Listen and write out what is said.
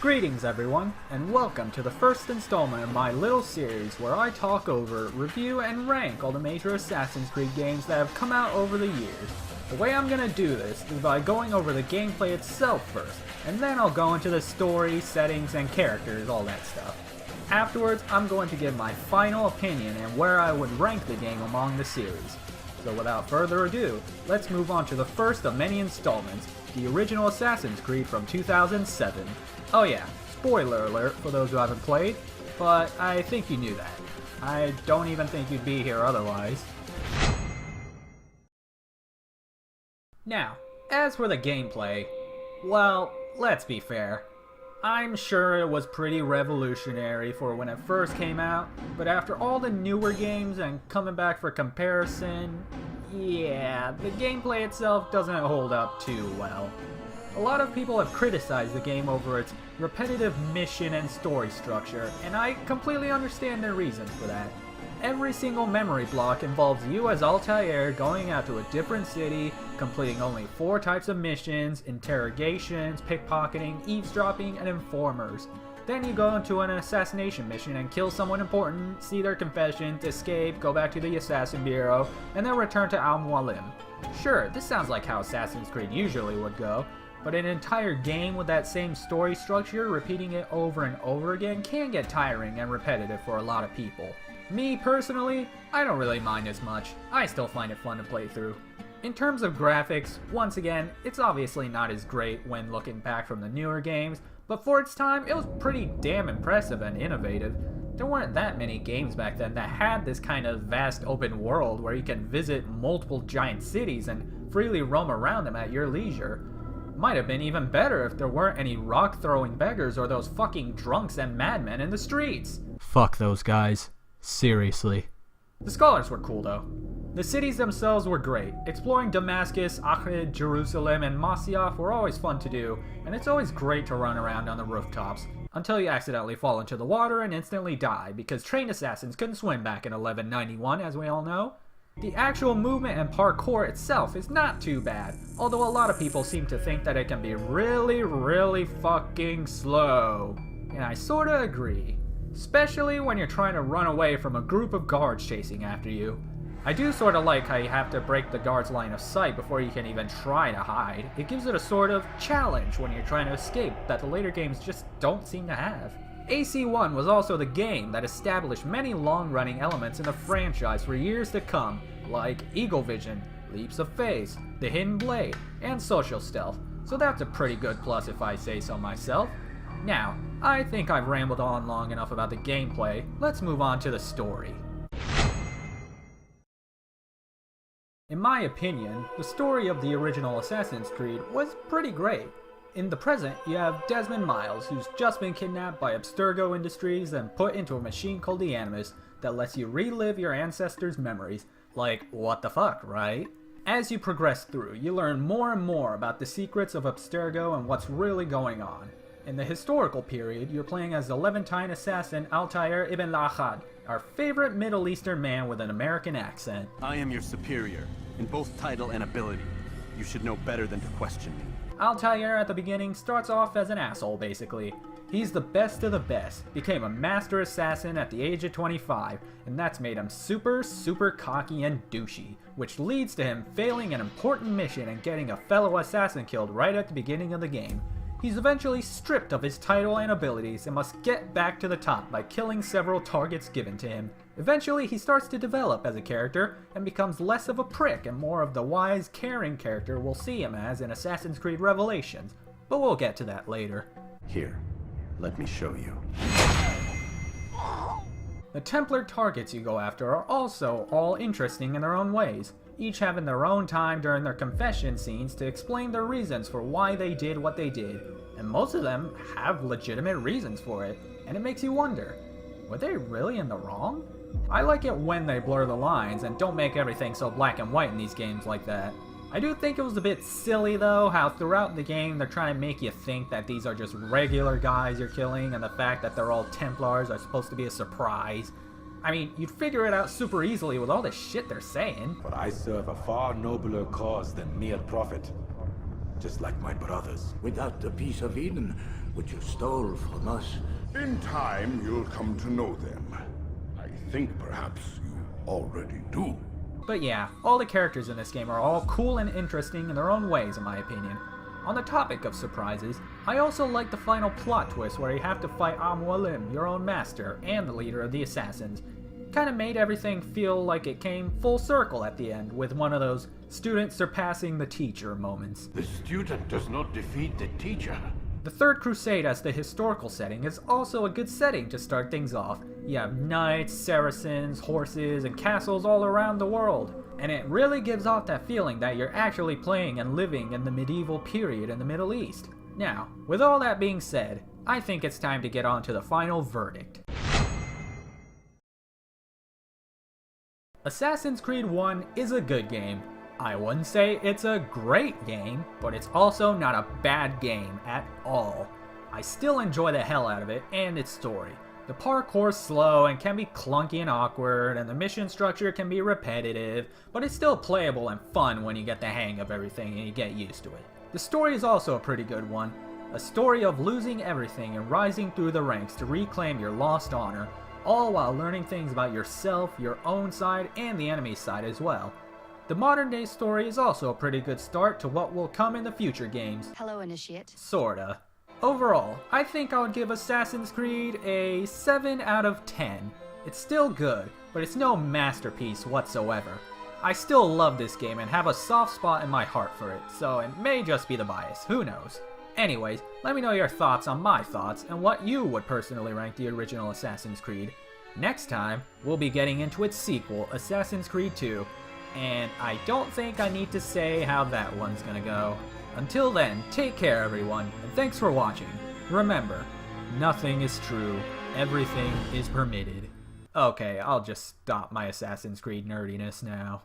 Greetings everyone, and welcome to the first installment of my little series where I talk over, review, and rank all the major Assassin's Creed games that have come out over the years. The way I'm gonna do this is by going over the gameplay itself first, and then I'll go into the story, settings, and characters, all that stuff. Afterwards, I'm going to give my final opinion and where I would rank the game among the series. So without further ado, let's move on to the first of many installments, the original Assassin's Creed from 2007. Oh yeah, spoiler alert for those who haven't played, but I think you knew that. I don't even think you'd be here otherwise. Now, as for the gameplay, well, let's be fair. I'm sure it was pretty revolutionary for when it first came out, but after all the newer games and coming back for comparison, yeah, the gameplay itself doesn't hold up too well. A lot of people have criticized the game over its repetitive mission and story structure, and I completely understand their reasons for that. Every single memory block involves you as Altair going out to a different city, completing only 4 types of missions: interrogations, pickpocketing, eavesdropping, and informers. Then you go into an assassination mission and kill someone important, see their confessions, escape, go back to the Assassin Bureau, and then return to Al Mualim. Sure, this sounds like how Assassin's Creed usually would go, but an entire game with that same story structure, repeating it over and over again, can get tiring and repetitive for a lot of people. Me, personally, I don't really mind as much. I still find it fun to play through. In terms of graphics, once again, it's obviously not as great when looking back from the newer games, but for its time, it was pretty damn impressive and innovative. There weren't that many games back then that had this kind of vast open world where you can visit multiple giant cities and freely roam around them at your leisure. Might have been even better if there weren't any rock-throwing beggars or those fucking drunks and madmen in the streets. Fuck those guys. Seriously. The scholars were cool though. The cities themselves were great. Exploring Damascus, Acre, Jerusalem, and Masyaf were always fun to do, and it's always great to run around on the rooftops, until you accidentally fall into the water and instantly die, because trained assassins couldn't swim back in 1191, as we all know. The actual movement and parkour itself is not too bad, although a lot of people seem to think that it can be really fucking slow. And I sorta agree. Especially when you're trying to run away from a group of guards chasing after you. I do sorta like how you have to break the guard's line of sight before you can even try to hide. It gives it a sort of challenge when you're trying to escape that the later games just don't seem to have. AC1 was also the game that established many long-running elements in the franchise for years to come, like Eagle Vision, Leaps of Faith, The Hidden Blade, and Social Stealth, so that's a pretty good plus if I say so myself. Now, I think I've rambled on long enough about the gameplay, let's move on to the story. In my opinion, the story of the original Assassin's Creed was pretty great. In the present, you have Desmond Miles, who's just been kidnapped by Abstergo Industries and put into a machine called the Animus that lets you relive your ancestors' memories. Like, what the fuck, right? As you progress through, you learn more and more about the secrets of Abstergo and what's really going on. In the historical period, you're playing as the Levantine assassin Altair ibn Lahad, our favorite Middle Eastern man with an American accent. I am your superior, in both title and ability. You should know better than to question me. Altair at the beginning starts off as an asshole, basically. He's the best of the best, became a master assassin at the age of 25, and that's made him super cocky and douchey, which leads to him failing an important mission and getting a fellow assassin killed right at the beginning of the game. He's eventually stripped of his title and abilities and must get back to the top by killing several targets given to him. Eventually, he starts to develop as a character and becomes less of a prick and more of the wise, caring character we'll see him as in Assassin's Creed Revelations, but we'll get to that later. Here, let me show you. The Templar targets you go after are also all interesting in their own ways, each having their own time during their confession scenes to explain their reasons for why they did what they did, and most of them have legitimate reasons for it, and it makes you wonder, were they really in the wrong? I like it when they blur the lines and don't make everything so black and white in these games like that. I do think it was a bit silly though, how throughout the game they're trying to make you think that these are just regular guys you're killing, and the fact that they're all Templars are supposed to be a surprise. I mean, you'd figure it out super easily with all the shit they're saying. But I serve a far nobler cause than mere profit. Just like my brothers. Without the peace of Eden, which you stole from us. In time, you'll come to know them. I think perhaps you already do. But yeah, all the characters in this game are all cool and interesting in their own ways in my opinion. On the topic of surprises, I also like the final plot twist where you have to fight Amualim, your own master, and the leader of the assassins. Kinda made everything feel like it came full circle at the end, with one of those student surpassing the teacher moments. The student does not defeat the teacher. The Third Crusade as the historical setting is also a good setting to start things off. You have knights, Saracens, horses, and castles all around the world. And it really gives off that feeling that you're actually playing and living in the medieval period in the Middle East. Now, with all that being said, I think it's time to get on to the final verdict. Assassin's Creed 1 is a good game. I wouldn't say it's a great game, but it's also not a bad game at all. I still enjoy the hell out of it and its story. The parkour's slow and can be clunky and awkward, and the mission structure can be repetitive, but it's still playable and fun when you get the hang of everything and you get used to it. The story is also a pretty good one. A story of losing everything and rising through the ranks to reclaim your lost honor, all while learning things about yourself, your own side, and the enemy's side as well. The modern day story is also a pretty good start to what will come in the future games. Hello, Initiate. Sorta. Overall, I think I would give Assassin's Creed a 7 out of 10. It's still good, but it's no masterpiece whatsoever. I still love this game and have a soft spot in my heart for it, so it may just be the bias, who knows. Anyways, let me know your thoughts on my thoughts and what you would personally rank the original Assassin's Creed. Next time, we'll be getting into its sequel, Assassin's Creed 2, and I don't think I need to say how that one's gonna go. Until then, take care everyone, and thanks for watching. Remember, nothing is true, everything is permitted. Okay, I'll just stop my Assassin's Creed nerdiness now.